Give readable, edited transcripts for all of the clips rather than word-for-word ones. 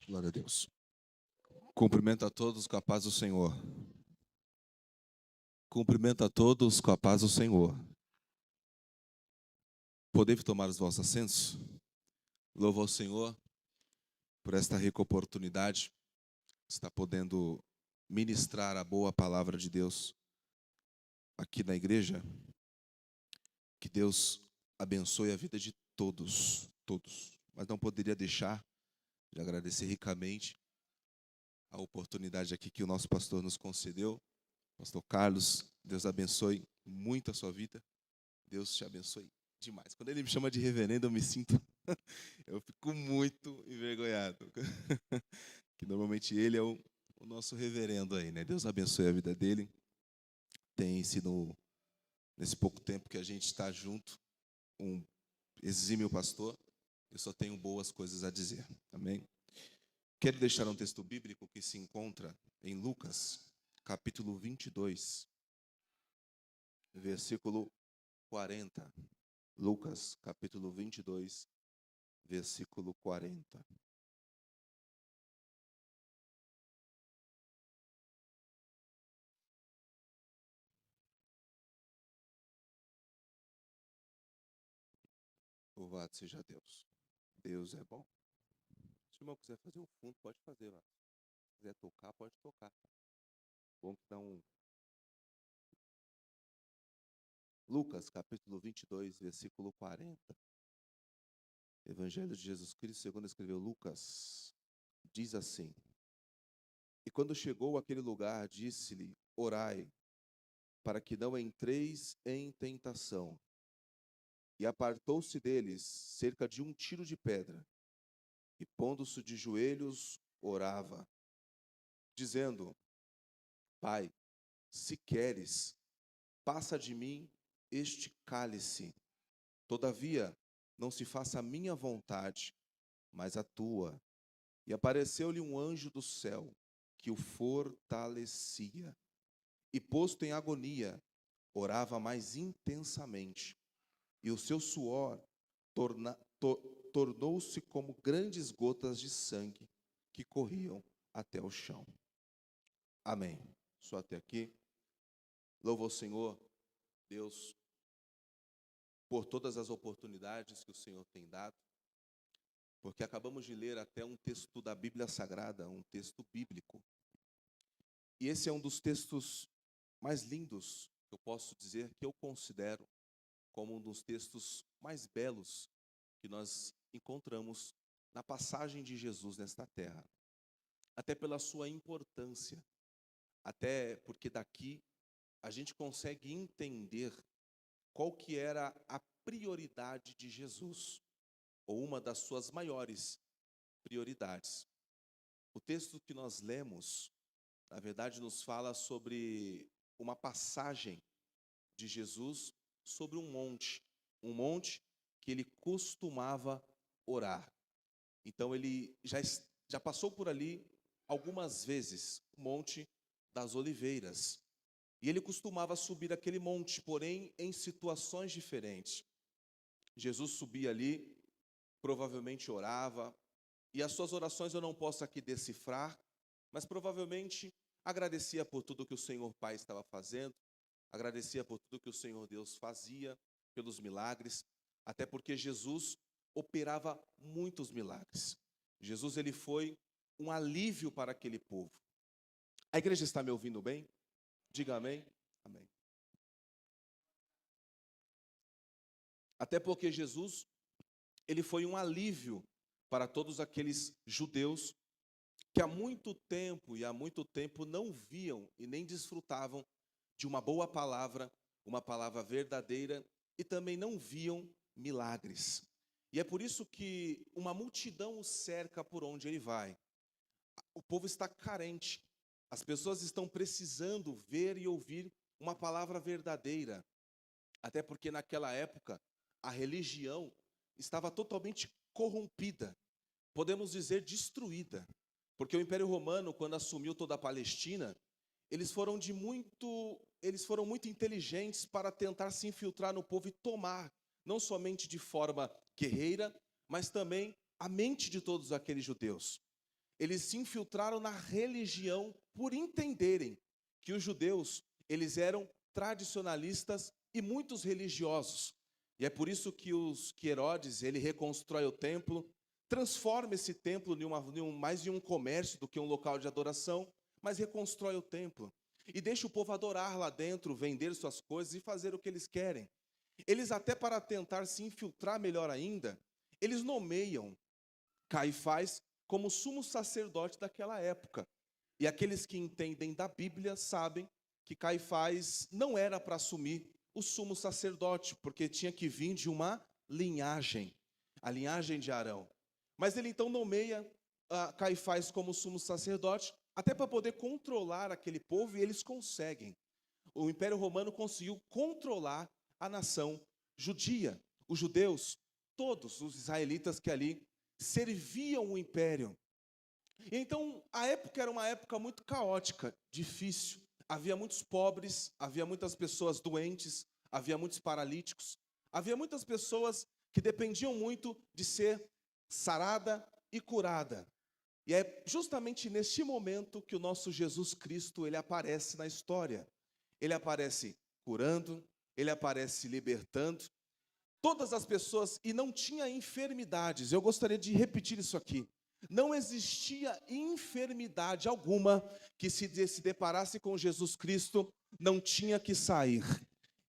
Glória a Deus. Cumprimento a todos com a paz do Senhor. Cumprimento a todos com a paz do Senhor. Podemos tomar os vossos assentos? Louvo ao Senhor por esta rica oportunidade de estar podendo ministrar a boa palavra de Deus aqui na igreja. Que Deus abençoe a vida de todos. Mas não poderia deixar de agradecer ricamente a oportunidade aqui que o nosso pastor nos concedeu. Pastor Carlos, Deus abençoe muito a sua vida. Deus te abençoe demais. Quando ele me chama de reverendo, eu me sinto, eu fico muito envergonhado. Que normalmente ele é o nosso reverendo aí, né? Deus abençoe a vida dele. Tem sido, nesse pouco tempo que a gente está junto, um exímio pastor. Eu só tenho boas coisas a dizer. Amém? Quero deixar um texto bíblico que se encontra em Lucas, capítulo 22, versículo 40. Lucas, capítulo 22, versículo 40. Louvado seja Deus. Deus é bom. Se o irmão quiser fazer um fundo, pode fazer. Lá. Se quiser tocar, pode tocar. Bom que dá um... Lucas, capítulo 22, versículo 40. Evangelho de Jesus Cristo, segundo escreveu Lucas, diz assim: E quando chegou àquele lugar, disse-lhe: Orai, para que não entreis em tentação. E apartou-se deles cerca de 1 tiro de pedra, e pondo-se de joelhos, orava, dizendo: Pai, se queres, passa de mim este cálice. Todavia, não se faça a minha vontade, mas a tua. E apareceu-lhe um anjo do céu, que o fortalecia. E posto em agonia, orava mais intensamente. E o seu suor tornou-se como grandes gotas de sangue que corriam até o chão. Amém. Só até aqui. Louvo ao Senhor, Deus, por todas as oportunidades que o Senhor tem dado, porque acabamos de ler até um texto da Bíblia Sagrada, um texto bíblico. E esse é um dos textos mais lindos, que eu posso dizer, que eu considero como um dos textos mais belos que nós encontramos na passagem de Jesus nesta terra. Até pela sua importância, até porque daqui a gente consegue entender qual que era a prioridade de Jesus, ou uma das suas maiores prioridades. O texto que nós lemos, na verdade, nos fala sobre uma passagem de Jesus sobre um monte que ele costumava orar. Então ele já passou por ali algumas vezes, o Monte das Oliveiras. E ele costumava subir aquele monte, porém em situações diferentes. Jesus subia ali, provavelmente orava, e as suas orações eu não posso aqui decifrar, mas provavelmente agradecia por tudo que o Senhor Pai estava fazendo, agradecia por tudo que o Senhor Deus fazia, pelos milagres, até porque Jesus operava muitos milagres. Jesus, ele foi um alívio para aquele povo. A igreja está me ouvindo bem? Diga amém. Amém. Até porque Jesus, ele foi um alívio para todos aqueles judeus que há muito tempo não viam e nem desfrutavam de uma boa palavra, uma palavra verdadeira, e também não viam milagres. E é por isso que uma multidão o cerca por onde ele vai. O povo está carente, as pessoas estão precisando ver e ouvir uma palavra verdadeira, até porque naquela época a religião estava totalmente corrompida, podemos dizer destruída, porque o Império Romano, quando assumiu toda a Palestina, eles foram muito inteligentes para tentar se infiltrar no povo e tomar, não somente de forma guerreira, mas também a mente de todos aqueles judeus. eles se infiltraram na religião por entenderem que os judeus, eles eram tradicionalistas e muitos religiosos. E é por isso que Herodes, ele reconstrói o templo, transforma esse templo mais de um comércio do que um local de adoração, mas reconstrói o templo. E deixa o povo adorar lá dentro, vender suas coisas e fazer o que eles querem. Eles até para tentar se infiltrar melhor ainda, eles nomeiam Caifás como sumo sacerdote daquela época. E aqueles que entendem da Bíblia sabem que Caifás não era para assumir o sumo sacerdote, porque tinha que vir de uma linhagem, a linhagem de Arão. Mas ele então nomeia Caifás como sumo sacerdote, até para poder controlar aquele povo, e eles conseguem. O Império Romano conseguiu controlar a nação judia. Os judeus, todos os israelitas que ali serviam o império. E então, a época era uma época muito caótica, difícil. Havia muitos pobres, havia muitas pessoas doentes, havia muitos paralíticos, havia muitas pessoas que dependiam muito de ser sarada e curada. E é justamente neste momento que o nosso Jesus Cristo, ele aparece na história. Ele aparece curando, ele aparece libertando todas as pessoas, e não tinha enfermidades. Eu gostaria de repetir isso aqui. Não existia enfermidade alguma que se deparasse com Jesus Cristo, não tinha que sair.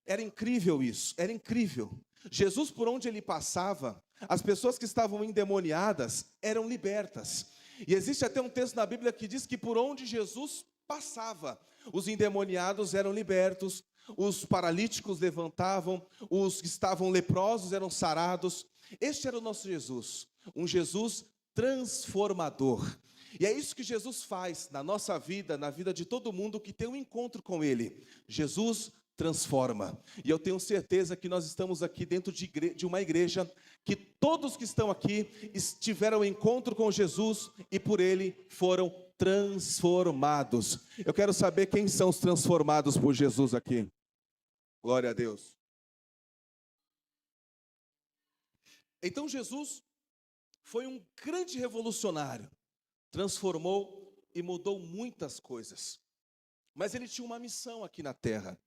Era incrível isso, era incrível. Jesus, por onde ele passava, as pessoas que estavam endemoniadas eram libertas. E existe até um texto na Bíblia que diz que por onde Jesus passava, os endemoniados eram libertos, os paralíticos levantavam, os que estavam leprosos eram sarados. Este era o nosso Jesus, um Jesus transformador. E é isso que Jesus faz na nossa vida, na vida de todo mundo que tem um encontro com Ele. Jesus transforma. E eu tenho certeza que nós estamos aqui dentro de uma igreja que todos que estão aqui tiveram um encontro com Jesus e por Ele foram transformados. Eu quero saber quem são os transformados por Jesus aqui. Glória a Deus. Então Jesus foi um grande revolucionário. Transformou e mudou muitas coisas. Mas ele tinha uma missão aqui na terra.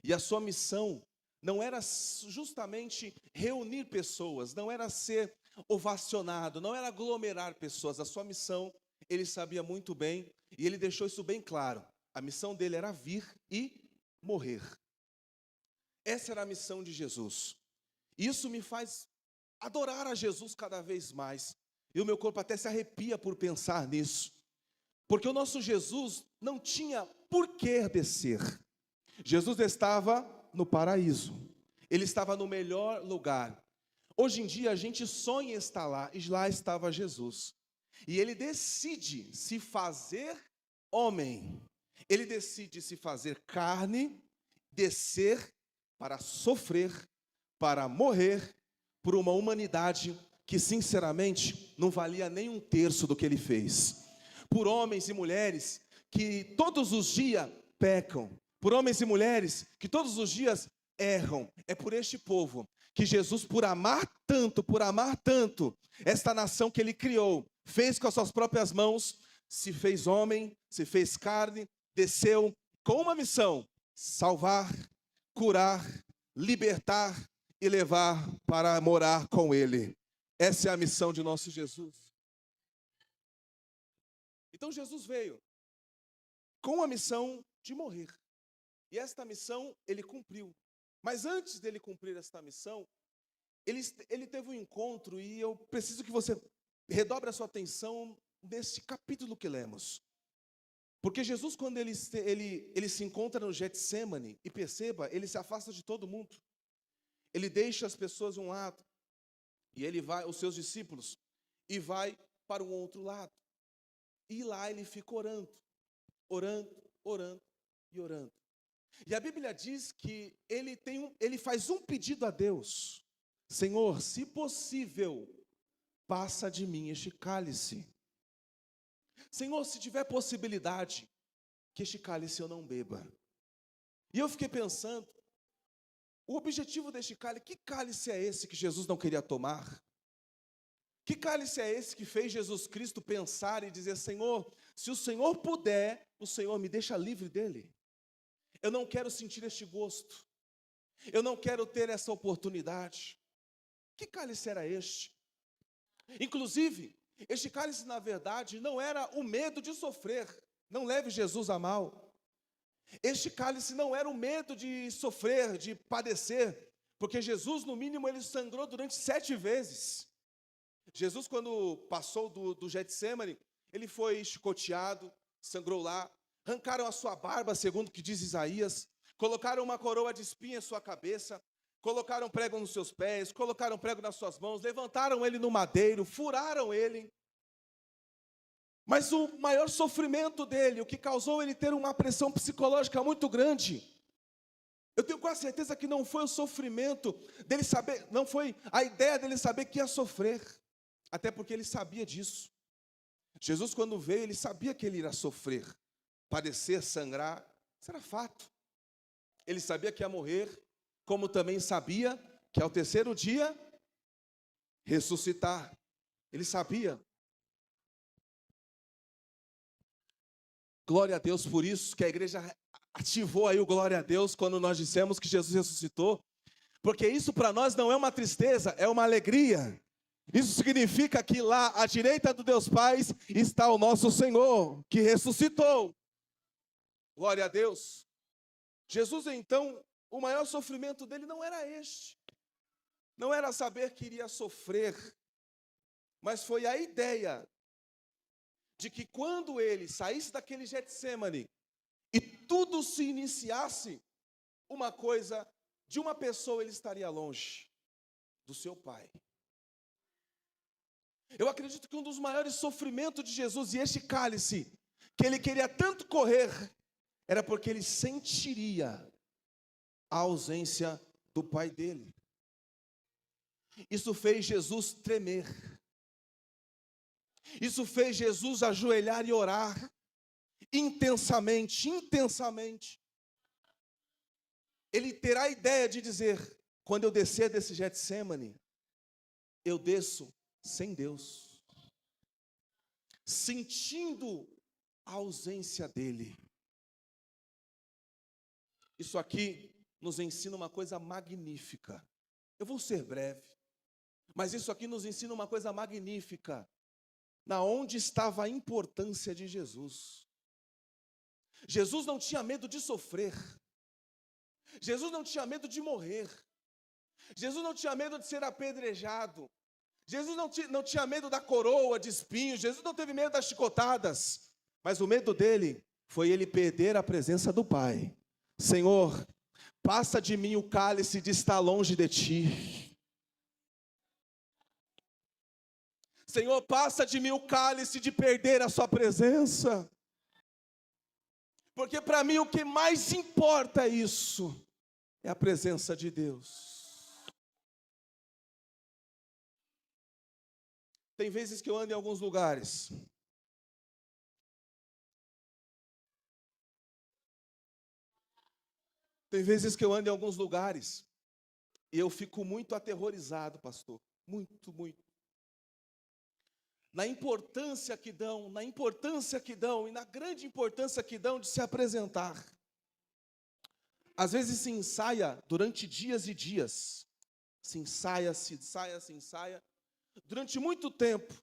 E a sua missão não era justamente reunir pessoas, não era ser ovacionado, não era aglomerar pessoas. A sua missão, ele sabia muito bem, e ele deixou isso bem claro. A missão dele era vir e morrer. Essa era a missão de Jesus. Isso me faz adorar a Jesus cada vez mais. E o meu corpo até se arrepia por pensar nisso. Porque o nosso Jesus não tinha por que descer. Jesus estava no paraíso. Ele estava no melhor lugar. Hoje em dia a gente sonha em estar lá, e lá estava Jesus. E ele decide se fazer homem. Ele decide se fazer carne, descer para sofrer, para morrer por uma humanidade que sinceramente não valia nem um terço do que ele fez. Por homens e mulheres que todos os dias pecam, por homens e mulheres que todos os dias erram. É por este povo que Jesus, por amar tanto esta nação que ele criou, fez com as suas próprias mãos, se fez homem, se fez carne, desceu com uma missão: salvar, curar, libertar e levar para morar com ele. Essa é a missão de nosso Jesus. Então Jesus veio com a missão de morrer. E esta missão ele cumpriu. Mas antes dele cumprir esta missão, ele teve um encontro, e eu preciso que você redobre a sua atenção nesse capítulo que lemos. Porque Jesus, quando ele se encontra no Getsêmani, e perceba, ele se afasta de todo mundo. Ele deixa as pessoas de um lado, e ele vai, os seus discípulos, e vai para um outro lado. E lá ele fica orando e orando. E a Bíblia diz que ele faz um pedido a Deus: Senhor, se possível, passa de mim este cálice. Senhor, se tiver possibilidade, que este cálice eu não beba. E eu fiquei pensando, o objetivo deste cálice, que cálice é esse que Jesus não queria tomar? Que cálice é esse que fez Jesus Cristo pensar e dizer: Senhor, se o Senhor puder, o Senhor me deixa livre dele. Eu não quero sentir este gosto. Eu não quero ter essa oportunidade. Que cálice era este? Inclusive, este cálice, na verdade, não era o medo de sofrer. Não leve Jesus a mal. Este cálice não era o medo de sofrer, de padecer, porque Jesus, no mínimo, ele sangrou durante 7 vezes. Jesus, quando passou do Getsêmani, ele foi chicoteado, sangrou lá, arrancaram a sua barba, segundo o que diz Isaías, colocaram uma coroa de espinho em sua cabeça, colocaram prego nos seus pés, colocaram prego nas suas mãos, levantaram ele no madeiro, furaram ele. Mas o maior sofrimento dele, o que causou ele ter uma pressão psicológica muito grande, eu tenho quase certeza que não foi o sofrimento dele saber, não foi a ideia dele saber que ia sofrer, até porque ele sabia disso. Jesus, quando veio, ele sabia que ele iria sofrer, padecer, sangrar, isso era fato. Ele sabia que ia morrer, como também sabia que ao 3º dia, ressuscitar. Ele sabia. Glória a Deus por isso, que a igreja ativou aí o glória a Deus quando nós dissemos que Jesus ressuscitou, porque isso para nós não é uma tristeza, é uma alegria. Isso significa que lá à direita do Deus Pai está o nosso Senhor, que ressuscitou. Glória a Deus. Jesus, então, o maior sofrimento dele não era este. Não era saber que iria sofrer, mas foi a ideia de que quando ele saísse daquele Getsêmani e tudo se iniciasse, uma coisa, de uma pessoa ele estaria longe, do seu Pai. Eu acredito que um dos maiores sofrimentos de Jesus, e este cálice, que ele queria tanto correr, era porque ele sentiria a ausência do Pai dele. Isso fez Jesus tremer. Isso fez Jesus ajoelhar e orar intensamente, intensamente. Ele terá a ideia de dizer: quando eu descer desse Getsêmani, eu desço sem Deus, sentindo a ausência dele. Isso aqui nos ensina uma coisa magnífica. Eu vou ser breve, mas isso aqui nos ensina uma coisa magnífica. Na onde estava a importância de Jesus. Jesus não tinha medo de sofrer. Jesus não tinha medo de morrer. Jesus não tinha medo de ser apedrejado. Jesus não tinha medo da coroa de espinhos. Jesus não teve medo das chicotadas. Mas o medo dele foi ele perder a presença do Pai. Senhor, passa de mim o cálice de estar longe de ti. Senhor, passa de mim o cálice de perder a sua presença. Porque para mim o que mais importa é isso, é a presença de Deus. Tem vezes que eu ando em alguns lugares. Tem vezes que eu ando em alguns lugares e eu fico muito aterrorizado, pastor. Muito, muito. Na importância que dão e na grande importância que dão de se apresentar. Às vezes se ensaia durante dias e dias. Se ensaia, durante muito tempo.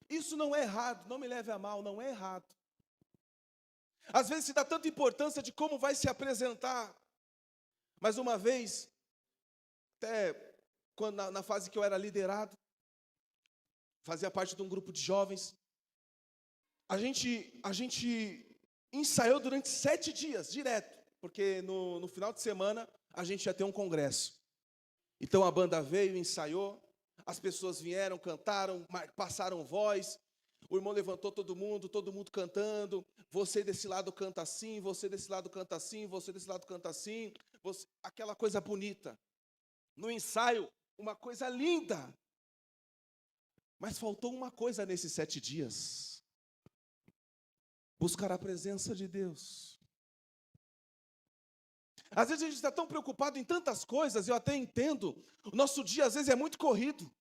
Isso não é errado, não me leve a mal, não é errado. Às vezes se dá tanta importância de como vai se apresentar. Mas uma vez, até quando, na fase que eu era liderado, fazia parte de um grupo de jovens, a gente ensaiou durante 7 dias, direto, porque no final de semana a gente ia ter um congresso. Então a banda veio, ensaiou, as pessoas vieram, cantaram, passaram voz, o irmão levantou todo mundo cantando, você desse lado canta assim, você desse lado canta assim, você desse lado canta assim, aquela coisa bonita. No ensaio, uma coisa linda. Mas faltou uma coisa nesses 7 dias. Buscar a presença de Deus. Às vezes a gente está tão preocupado em tantas coisas, eu até entendo, o nosso dia às vezes é muito corrido.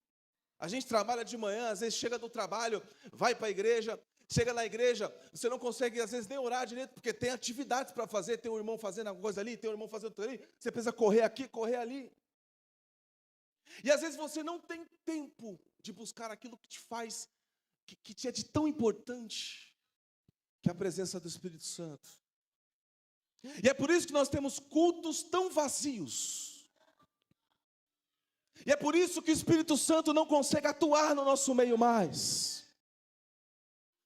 A gente trabalha de manhã, às vezes chega do trabalho, vai para a igreja, chega na igreja, você não consegue às vezes nem orar direito, porque tem atividades para fazer, tem um irmão fazendo alguma coisa ali, tem um irmão fazendo outra ali, você precisa correr aqui, correr ali. E às vezes você não tem tempo de buscar aquilo que te faz, que te é de tão importante, que é a presença do Espírito Santo. E é por isso que nós temos cultos tão vazios. E é por isso que o Espírito Santo não consegue atuar no nosso meio mais.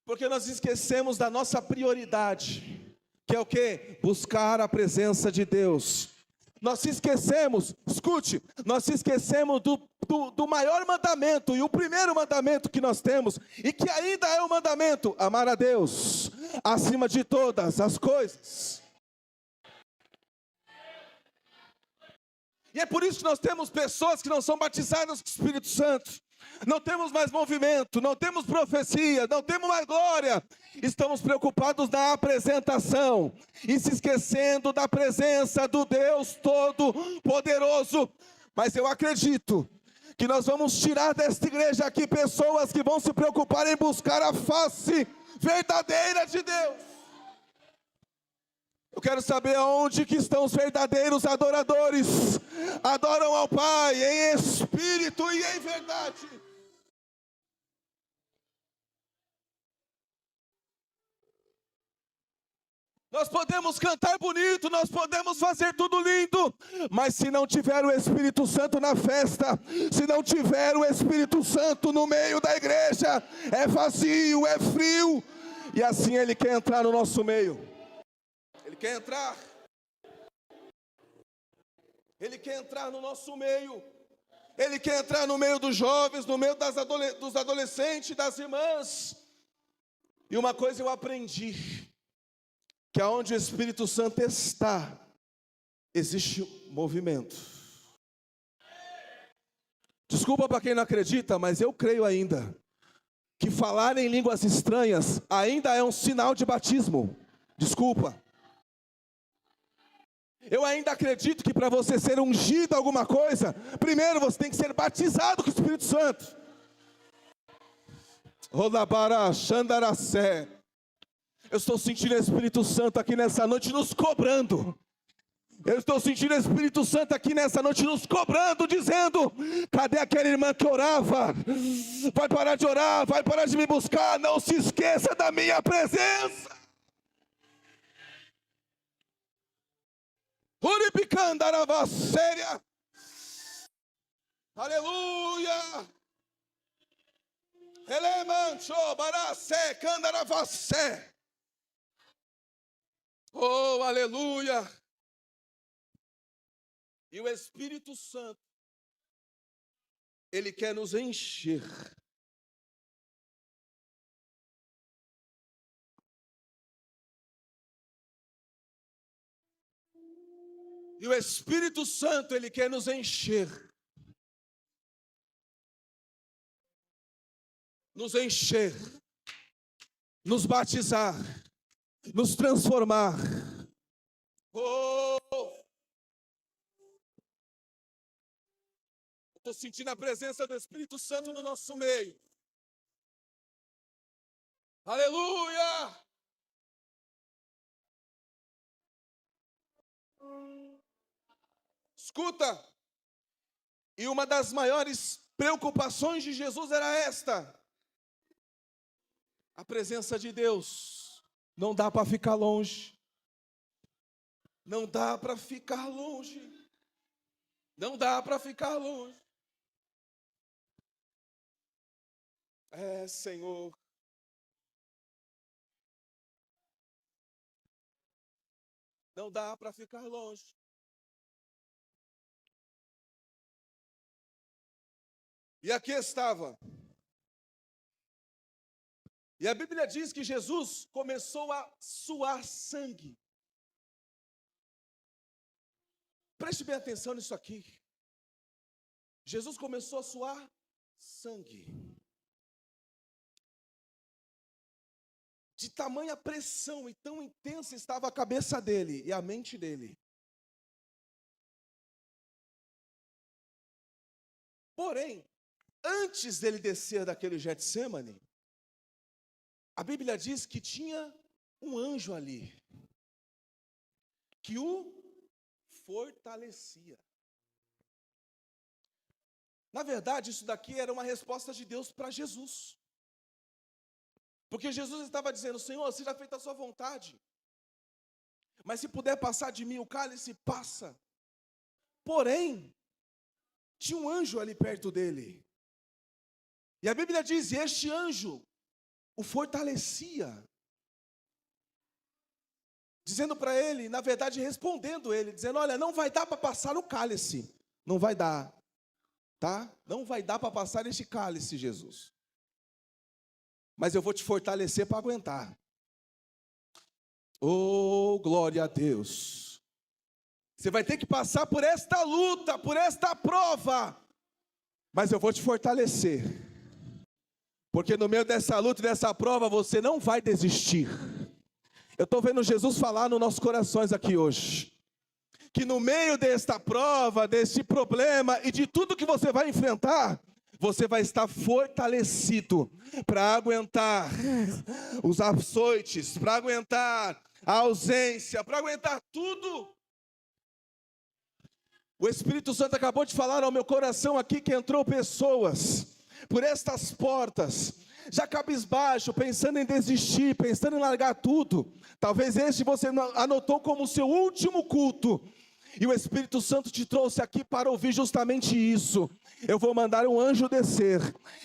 Porque nós esquecemos da nossa prioridade, que é o quê? Buscar a presença de Deus. Nós se esquecemos, escute, nós se esquecemos do maior mandamento, e o primeiro mandamento que nós temos, e que ainda é o mandamento, amar a Deus, acima de todas as coisas. E é por isso que nós temos pessoas que não são batizadas com o Espírito Santo. Não temos mais movimento, não temos profecia, não temos mais glória. Estamos preocupados na apresentação e se esquecendo da presença do Deus Todo-Poderoso. Mas eu acredito que nós vamos tirar desta igreja aqui pessoas que vão se preocupar em buscar a face verdadeira de Deus. Eu quero saber aonde que estão os verdadeiros adoradores. Adoram ao Pai em espírito e em verdade. Nós podemos cantar bonito, nós podemos fazer tudo lindo, mas se não tiver o Espírito Santo na festa, se não tiver o Espírito Santo no meio da igreja, é vazio, é frio, e assim Ele quer entrar no nosso meio. Ele quer entrar. Ele quer entrar no nosso meio. Ele quer entrar no meio dos jovens, no meio dos adolescentes, das irmãs. E uma coisa eu aprendi, que aonde o Espírito Santo está, existe movimento. Desculpa para quem não acredita, mas eu creio ainda que falar em línguas estranhas ainda é um sinal de batismo. Desculpa. Eu ainda acredito que para você ser ungido alguma coisa, primeiro você tem que ser batizado com o Espírito Santo. Rodabara Xandaracé. Eu estou sentindo o Espírito Santo aqui nessa noite nos cobrando. Eu estou sentindo o Espírito Santo aqui nessa noite nos cobrando, dizendo: cadê aquela irmã que orava? Vai parar de orar, vai parar de me buscar, não se esqueça da minha presença. Uripicandaravasséria. Aleluia. Elemancho baracé candaravassé. Oh, aleluia. E o Espírito Santo, Ele quer nos encher. E o Espírito Santo, Ele quer nos encher. Nos encher. Nos batizar. Nos transformar. Oh! Estou sentindo a presença do Espírito Santo no nosso meio. Aleluia! Escuta, e uma das maiores preocupações de Jesus era esta: a presença de Deus. Não dá para ficar longe. Não dá para ficar longe. Não dá para ficar longe. É, Senhor. Não dá para ficar longe. E aqui estava. E a Bíblia diz que Jesus começou a suar sangue. Preste bem atenção nisso aqui. Jesus começou a suar sangue. De tamanha pressão e tão intensa estava a cabeça dele e a mente dele. Porém, antes dele descer daquele Getsêmani, a Bíblia diz que tinha um anjo ali, que o fortalecia. Na verdade, isso daqui era uma resposta de Deus para Jesus. Porque Jesus estava dizendo: Senhor, seja feita a sua vontade. Mas se puder passar de mim o cálice, passa. Porém, tinha um anjo ali perto dele. E a Bíblia diz, e este anjo o fortalecia. Dizendo para ele, na verdade respondendo ele, dizendo: olha, não vai dar para passar o cálice. Não vai dar, tá? Não vai dar para passar este cálice, Jesus. Mas eu vou te fortalecer para aguentar. Oh, glória a Deus. Você vai ter que passar por esta luta, por esta prova. Mas eu vou te fortalecer. Porque no meio dessa luta e dessa prova, você não vai desistir. Eu estou vendo Jesus falar nos nossos corações aqui hoje. Que no meio desta prova, deste problema e de tudo que você vai enfrentar, você vai estar fortalecido para aguentar os açoites, para aguentar a ausência, para aguentar tudo. O Espírito Santo acabou de falar ao meu coração aqui que entrou pessoas por estas portas, já cabisbaixo, pensando em desistir, pensando em largar tudo. Talvez este você anotou como seu último culto. E o Espírito Santo te trouxe aqui para ouvir justamente isso. Eu vou mandar um anjo descer,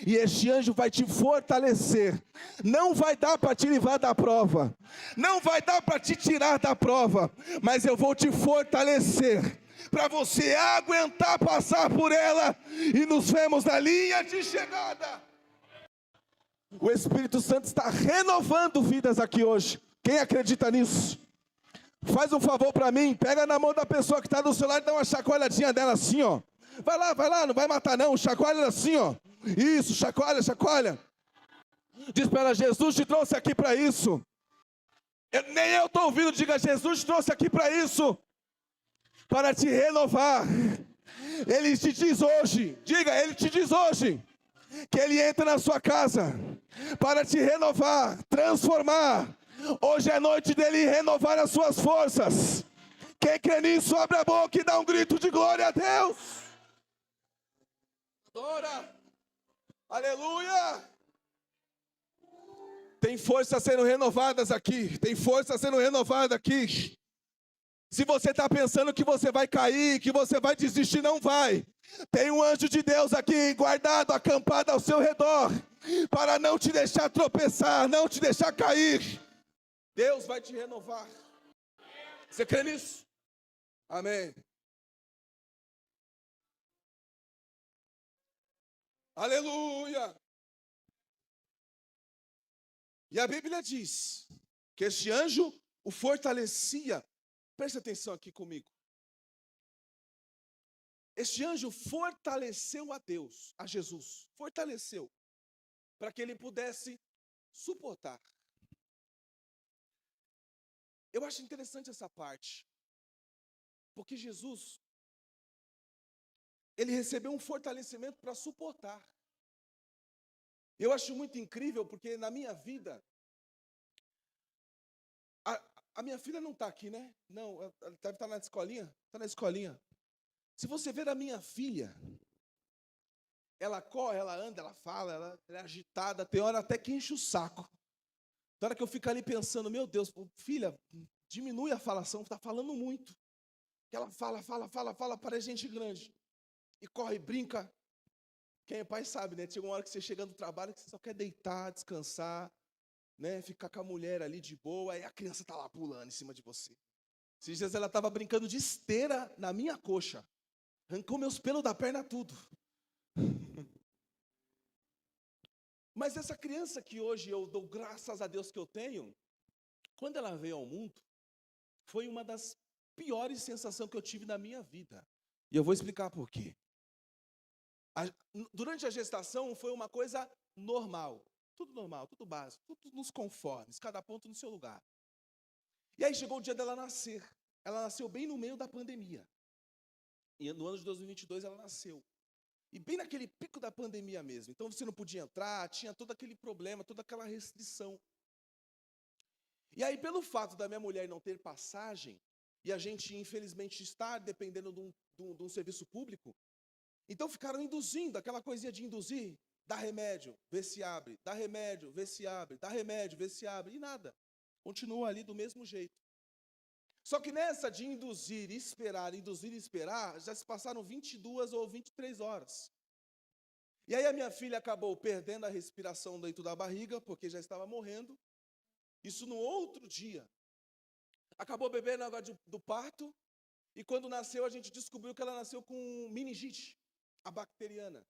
e este anjo vai te fortalecer. Não vai dar para te livrar da prova, não vai dar para te tirar da prova, mas eu vou te fortalecer, para você aguentar passar por ela, e nos vemos na linha de chegada. O Espírito Santo está renovando vidas aqui hoje. Quem acredita nisso? Faz um favor para mim, pega na mão da pessoa que está do seu lado e dá uma chacoalhadinha dela assim, ó. Vai lá, não vai matar não, chacoalha assim, ó. Isso, chacoalha. Diz para ela: Jesus te trouxe aqui para isso. Nem eu estou ouvindo, diga: Jesus te trouxe aqui para isso. Para te renovar. Ele te diz hoje, diga, ele te diz hoje, que ele entra na sua casa para te renovar, transformar. Hoje é noite dele renovar as suas forças. Quem crê nisso, abre a boca e dá um grito de glória a Deus. Adora. Aleluia. Tem forças sendo renovadas aqui. Tem força sendo renovada aqui. Se você está pensando que você vai cair, que você vai desistir, não vai. Tem um anjo de Deus aqui guardado, acampado ao seu redor, para não te deixar tropeçar, não te deixar cair. Deus vai te renovar. Você crê nisso? Amém. Aleluia. E a Bíblia diz que este anjo o fortalecia. Preste atenção aqui comigo. Este anjo fortaleceu a Deus, a Jesus. Fortaleceu. Para que ele pudesse suportar. Eu acho interessante essa parte. Porque Jesus, ele recebeu um fortalecimento para suportar. Eu acho muito incrível, porque na minha vida, a minha filha não está aqui, né? Não, ela deve estar na escolinha. Está na escolinha. Se você ver a minha filha, ela corre, ela anda, ela fala, ela é agitada, tem hora até que enche o saco. Tem hora que eu fico ali pensando: meu Deus, filha, diminui a falação, está falando muito. Que ela fala, parece gente grande. E corre, brinca. Quem é pai sabe, né? Chega uma hora que você chega do trabalho que você só quer deitar, descansar, né? Ficar com a mulher ali de boa, e a criança está lá pulando em cima de você. Esses dias ela estava brincando de esteira na minha coxa. Arrancou meus pelos da perna tudo. Mas essa criança que hoje eu dou graças a Deus que eu tenho, quando ela veio ao mundo, foi uma das piores sensações que eu tive na minha vida. E eu vou explicar por quê. Durante a gestação foi uma coisa normal. Tudo normal, tudo básico, tudo nos conformes, cada ponto no seu lugar. E aí chegou o dia dela nascer. Ela nasceu bem no meio da pandemia. E no ano de 2022 ela nasceu. E bem naquele pico da pandemia mesmo. Então você não podia entrar, tinha todo aquele problema, toda aquela restrição. E aí, pelo fato da minha mulher não ter passagem, e a gente, infelizmente, estar dependendo de um serviço público, então ficaram induzindo, aquela coisinha de induzir, dá remédio, vê se abre, dá remédio, vê se abre, dá remédio, vê se abre, e nada. Continua ali do mesmo jeito. Só que nessa de induzir e esperar, já se passaram 22 ou 23 horas. E aí a minha filha acabou perdendo a respiração dentro da barriga, porque já estava morrendo. Isso no outro dia. Acabou bebendo água do parto, e quando nasceu, a gente descobriu que ela nasceu com meningite, a bacteriana.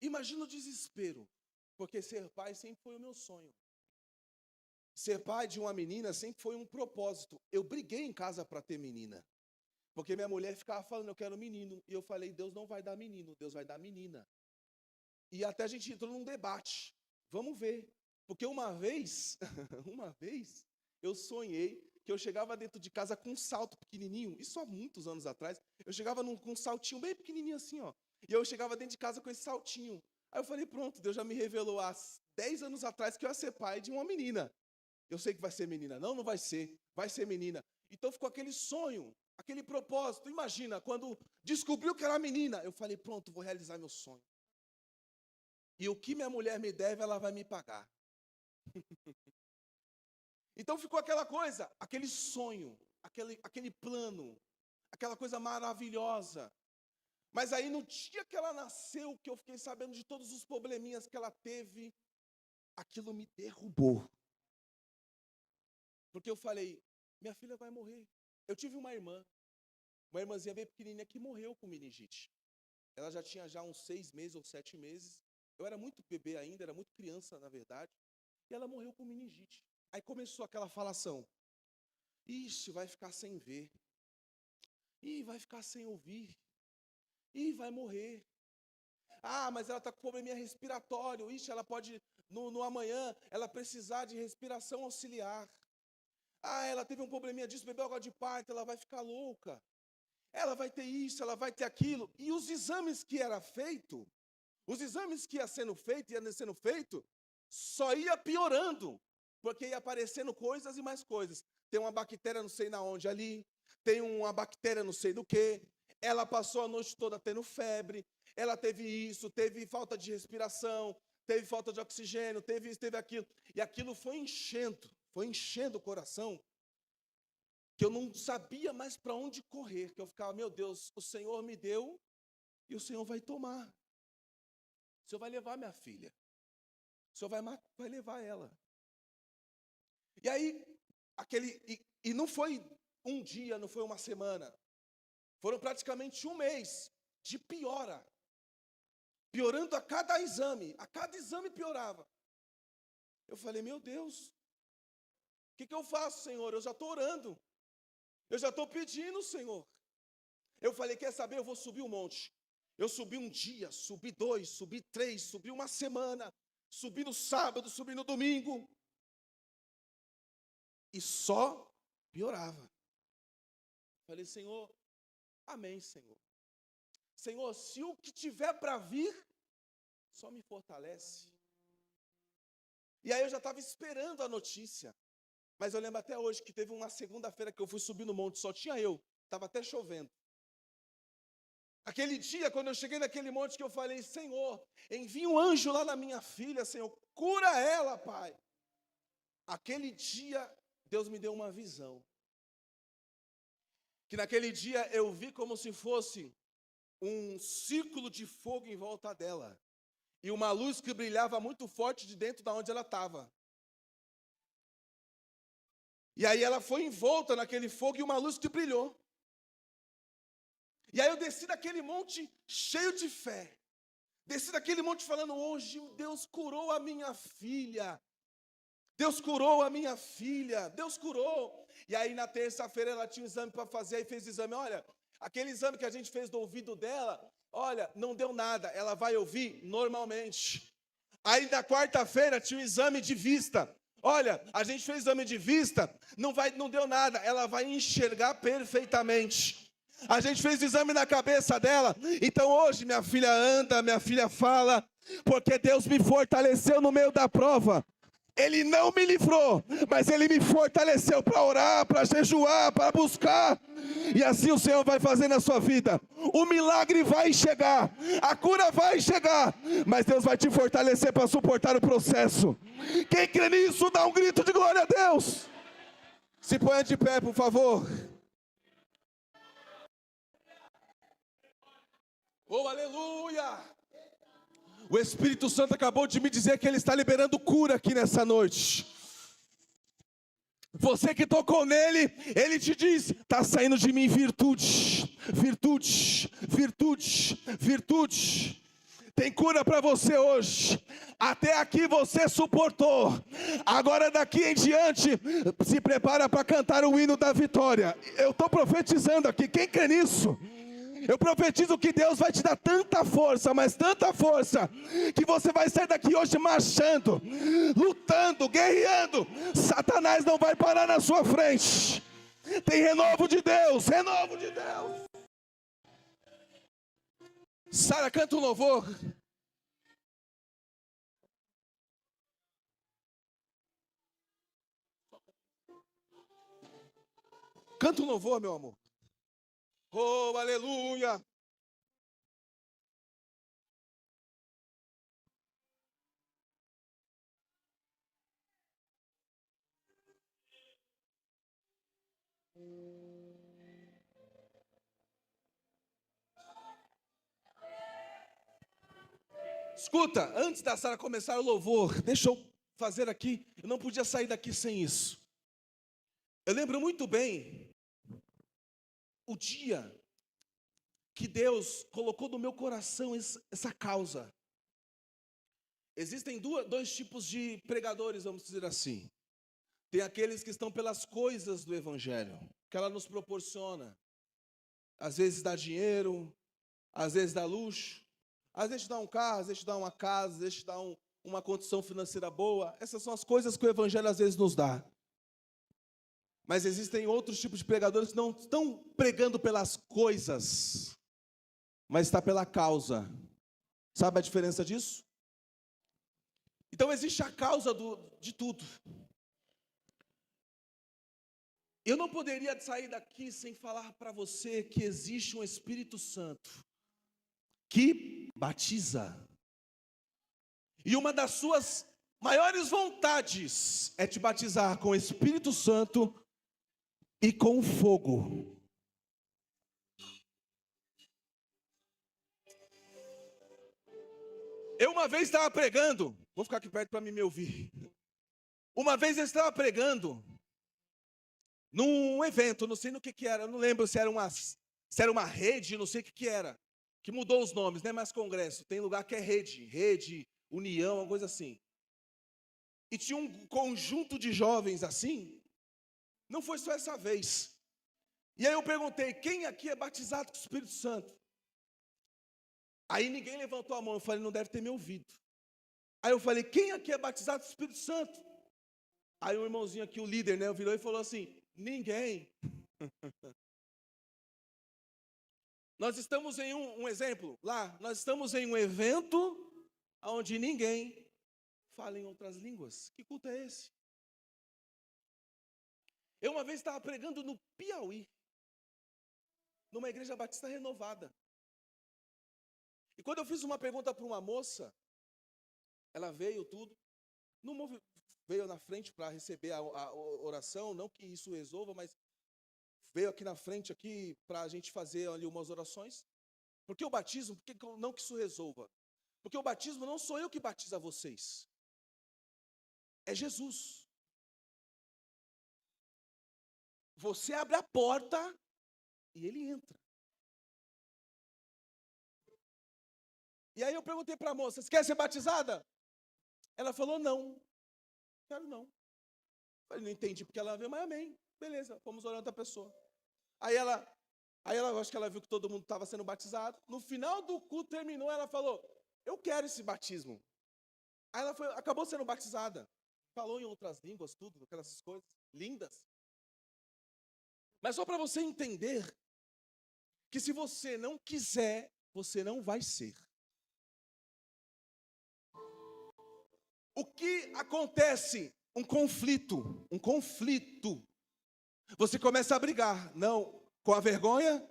Imagina o desespero, porque ser pai sempre foi o meu sonho. Ser pai de uma menina sempre foi um propósito. Eu briguei em casa para ter menina, porque minha mulher ficava falando, eu quero menino. E eu falei, Deus não vai dar menino, Deus vai dar menina. E até a gente entrou num debate. Vamos ver. Porque uma vez, eu sonhei que eu chegava dentro de casa com um salto pequenininho, isso há muitos anos atrás, eu chegava com um saltinho bem pequenininho assim, ó, e eu chegava dentro de casa com esse saltinho. Aí eu falei, pronto, Deus já me revelou há 10 anos atrás que eu ia ser pai de uma menina. Eu sei que vai ser menina. Não, não vai ser menina. Então ficou aquele sonho, aquele propósito. Imagina, quando descobriu que era menina, eu falei, pronto, vou realizar meu sonho. E o que minha mulher me deve, ela vai me pagar. Então ficou aquela coisa, aquele sonho, aquele plano, aquela coisa maravilhosa. Mas aí no dia que ela nasceu, que eu fiquei sabendo de todos os probleminhas que ela teve, aquilo me derrubou. Porque eu falei, minha filha vai morrer. Eu tive uma irmãzinha bem pequenininha que morreu com meningite. Ela já tinha uns 6 meses ou 7 meses. Eu era muito bebê ainda, era muito criança, na verdade. E ela morreu com meningite. Aí começou aquela falação. Ixi, vai ficar sem ver. Ih, vai ficar sem ouvir. Ih, vai morrer. Ah, mas ela está com probleminha respiratório. Ixi, ela pode, no amanhã, ela precisar de respiração auxiliar. Ah, ela teve um probleminha disso, bebeu água de parto, ela vai ficar louca. Ela vai ter isso, ela vai ter aquilo. E os exames que era feito, os exames que ia sendo feito, só ia piorando. Porque ia aparecendo coisas e mais coisas. Tem uma bactéria não sei na onde ali, tem uma bactéria não sei do que. Ela passou a noite toda tendo febre, ela teve isso, teve falta de respiração, teve falta de oxigênio, teve isso, teve aquilo. E aquilo foi enchendo o coração, que eu não sabia mais para onde correr, que eu ficava, meu Deus, o Senhor me deu e o Senhor vai tomar. O Senhor vai levar minha filha. O Senhor vai levar ela. E aí, e não foi um dia, não foi uma semana. Foram praticamente um mês de piora. Piorando a cada exame piorava. Eu falei, meu Deus, o que eu faço, Senhor? Eu já estou orando. Eu já estou pedindo, Senhor. Eu falei, quer saber? Eu vou subir um monte. Eu subi um dia, subi 2, subi 3, subi uma semana, subi no sábado, subi no domingo. E só piorava. Falei, Senhor, amém, Senhor. Senhor, se o que tiver para vir, só me fortalece. E aí eu já estava esperando a notícia. Mas eu lembro até hoje que teve uma segunda-feira que eu fui subir no monte, só tinha eu. Estava até chovendo. Aquele dia, quando eu cheguei naquele monte, que eu falei, Senhor, envia um anjo lá na minha filha, Senhor, cura ela, Pai. Aquele dia, Deus me deu uma visão. Que naquele dia eu vi como se fosse um círculo de fogo em volta dela. E uma luz que brilhava muito forte de dentro da onde ela estava. E aí ela foi envolta naquele fogo e uma luz que brilhou. E aí eu desci daquele monte cheio de fé. Desci daquele monte falando, hoje Deus curou a minha filha. Deus curou a minha filha. Deus curou. E aí na terça-feira ela tinha um exame para fazer, aí fez o exame. Olha, aquele exame que a gente fez do ouvido dela, olha, não deu nada. Ela vai ouvir normalmente. Aí na quarta-feira tinha um exame de vista. Olha, a gente fez exame de vista, não deu nada. Ela vai enxergar perfeitamente. A gente fez o exame na cabeça dela. Então hoje minha filha anda, minha filha fala, porque Deus me fortaleceu no meio da prova. Ele não me livrou, mas Ele me fortaleceu para orar, para jejuar, para buscar. E assim o Senhor vai fazer na sua vida. O milagre vai chegar, a cura vai chegar, mas Deus vai te fortalecer para suportar o processo. Quem crê nisso, dá um grito de glória a Deus. Se ponha de pé, por favor. Oh, aleluia! O Espírito Santo acabou de me dizer que Ele está liberando cura aqui nessa noite. Você que tocou nele, Ele te diz, está saindo de mim virtude, virtude, virtude, virtude. Tem cura para você hoje. Até aqui você suportou. Agora daqui em diante, se prepara para cantar o hino da vitória. Eu estou profetizando aqui, quem crê nisso? Eu profetizo que Deus vai te dar tanta força, mas tanta força, que você vai sair daqui hoje marchando, lutando, guerreando. Satanás não vai parar na sua frente. Tem renovo de Deus, renovo de Deus. Sara, canta um louvor. Canta um louvor, meu amor. Oh, aleluia. Escuta, antes da Sara começar o louvor, deixa eu fazer aqui, eu não podia sair daqui sem isso. Eu lembro muito bem o dia que Deus colocou no meu coração essa causa. Existem dois tipos de pregadores, vamos dizer assim. Tem aqueles que estão pelas coisas do Evangelho, que ela nos proporciona. Às vezes dá dinheiro, às vezes dá luxo, às vezes dá um carro, às vezes dá uma casa, às vezes dá uma condição financeira boa. Essas são as coisas que o Evangelho às vezes nos dá. Mas existem outros tipos de pregadores que não estão pregando pelas coisas, mas está pela causa. Sabe a diferença disso? Então existe a causa de tudo. Eu não poderia sair daqui sem falar para você que existe um Espírito Santo que batiza. E uma das suas maiores vontades é te batizar com o Espírito Santo e com fogo. Eu uma vez estava pregando, vou ficar aqui perto para me ouvir. Uma vez eu estava pregando num evento, não sei no que era, eu não lembro se era uma rede, não sei o que era, que mudou os nomes, não é mais congresso, tem lugar que é rede, união, uma coisa assim. E tinha um conjunto de jovens assim, não foi só essa vez. E aí eu perguntei, quem aqui é batizado com o Espírito Santo? Aí ninguém levantou a mão, eu falei, não deve ter me ouvido. Aí eu falei, quem aqui é batizado com o Espírito Santo? Aí o irmãozinho aqui, o líder, né, virou e falou assim, ninguém. Nós estamos em um exemplo, lá, nós estamos em um evento onde ninguém fala em outras línguas. Que culto é esse? Eu uma vez estava pregando no Piauí, numa igreja batista renovada. E quando eu fiz uma pergunta para uma moça, ela veio tudo, veio na frente para receber a oração, não que isso resolva, mas veio aqui na frente aqui para a gente fazer ali umas orações. Porque o batismo, não que isso resolva? Porque o batismo não sou eu que batizo vocês, é Jesus. Você abre a porta e ele entra. E aí eu perguntei para a moça, você quer ser batizada? Ela falou, não, quero não. Eu falei, não entendi porque ela veio, mas amém. Beleza, vamos orar outra pessoa. Aí ela, acho que ela viu que todo mundo estava sendo batizado. No final do culto terminou, ela falou, eu quero esse batismo. Aí ela acabou sendo batizada. Falou em outras línguas, tudo, aquelas coisas lindas. Mas só para você entender que se você não quiser, você não vai ser. O que acontece? Um conflito. Você começa a brigar. Não, com a vergonha.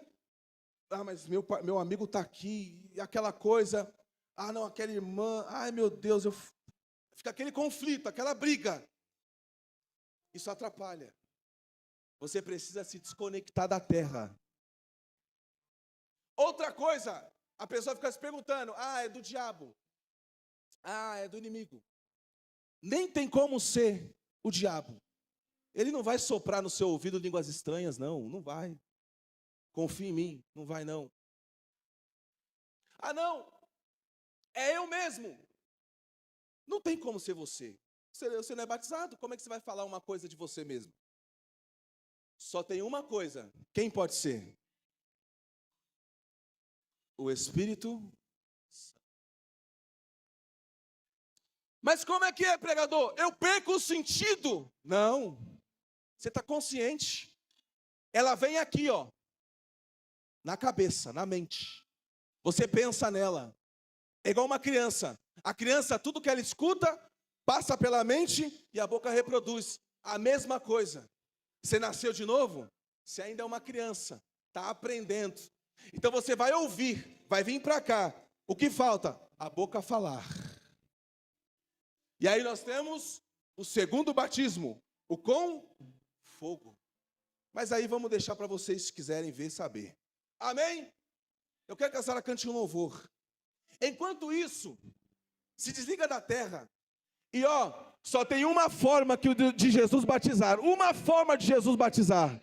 Ah, mas meu amigo está aqui. E aquela coisa. Ah, não, aquela irmã. Ai, meu Deus. Fica aquele conflito, aquela briga. Isso atrapalha. Você precisa se desconectar da terra. Outra coisa, a pessoa fica se perguntando, é do diabo. É do inimigo. Nem tem como ser o diabo. Ele não vai soprar no seu ouvido línguas estranhas, não vai. Confia em mim, não vai não. Não, é eu mesmo. Não tem como ser você. Você não é batizado, como é que você vai falar uma coisa de você mesmo? Só tem uma coisa, quem pode ser? O Espírito Santo. Mas como é que é, pregador? Eu perco o sentido? Não. Você está consciente. Ela vem aqui, na cabeça, na mente. Você pensa nela. É igual uma criança. A criança, tudo que ela escuta, passa pela mente e a boca reproduz. A mesma coisa. Você nasceu de novo? Você ainda é uma criança. Está aprendendo. Então você vai ouvir, vai vir para cá. O que falta? A boca falar. E aí nós temos o segundo batismo, o com fogo. Mas aí vamos deixar para vocês, se quiserem ver, saber. Amém? Eu quero que a Sara cante um louvor. Enquanto isso, se desliga da terra. E só tem uma forma de Jesus batizar. Uma forma de Jesus batizar.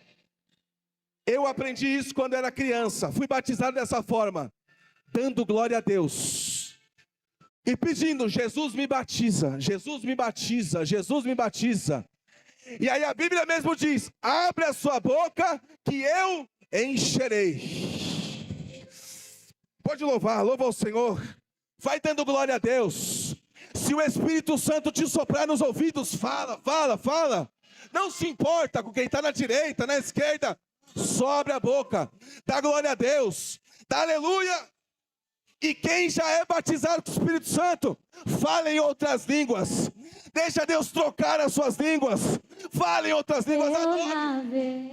Eu aprendi isso quando era criança. Fui batizado dessa forma. Dando glória a Deus. E pedindo, Jesus me batiza. Jesus me batiza. Jesus me batiza. E aí a Bíblia mesmo diz, abre a sua boca que eu encherei. Pode louvar, louva ao Senhor. Vai dando glória a Deus. Se o Espírito Santo te soprar nos ouvidos, fala. Não se importa com quem está na direita, na esquerda. Só abre a boca. Dá glória a Deus. Dá aleluia. E quem já é batizado com o Espírito Santo, fala em outras línguas. Deixa Deus trocar as suas línguas. Fala em outras línguas. Eu navegarei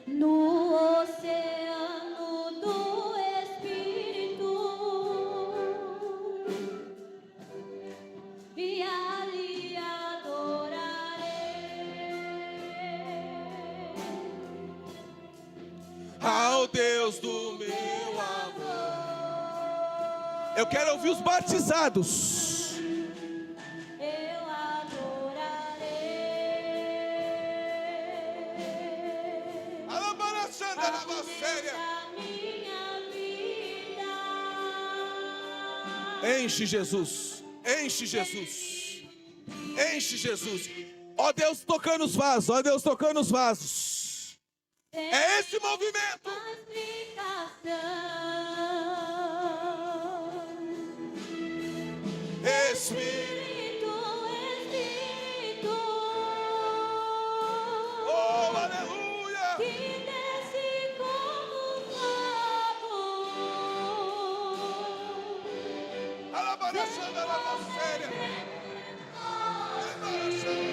no oceano do Espírito e ali adorarei ao Deus do meu amor. Eu quero ouvir os batizados. Eu adorarei a minha vida. Enche Jesus, enche Jesus, enche Jesus. Ó Deus tocando os vasos, ó Deus tocando os vasos. É esse movimento. Espírito, oh aleluia, que desce como fogo. Alabarachanda na séria. Aleluia.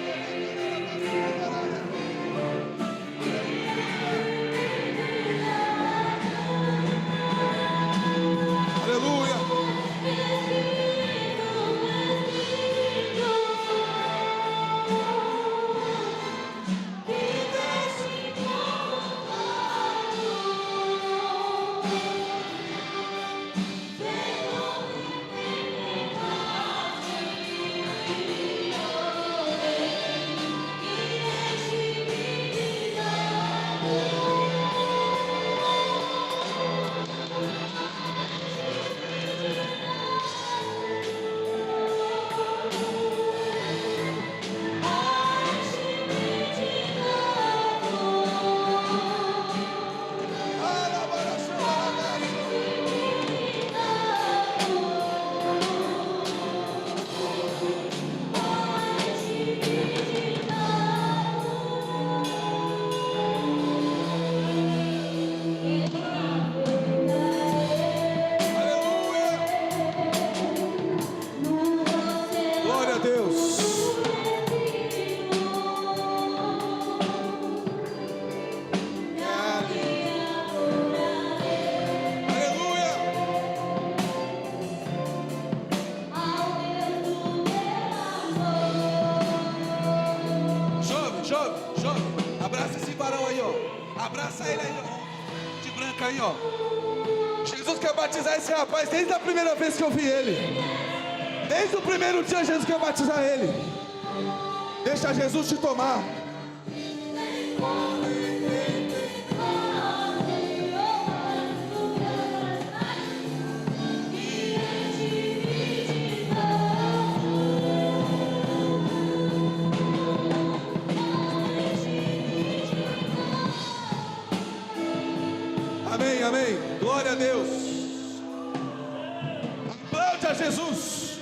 Abraça ele aí, ó. De branca aí, ó. Jesus quer batizar esse rapaz desde a primeira vez que eu vi ele. Desde o primeiro dia, Jesus quer batizar ele. Deixa Jesus te tomar. Amém, amém. Glória a Deus. Aplaude a Jesus.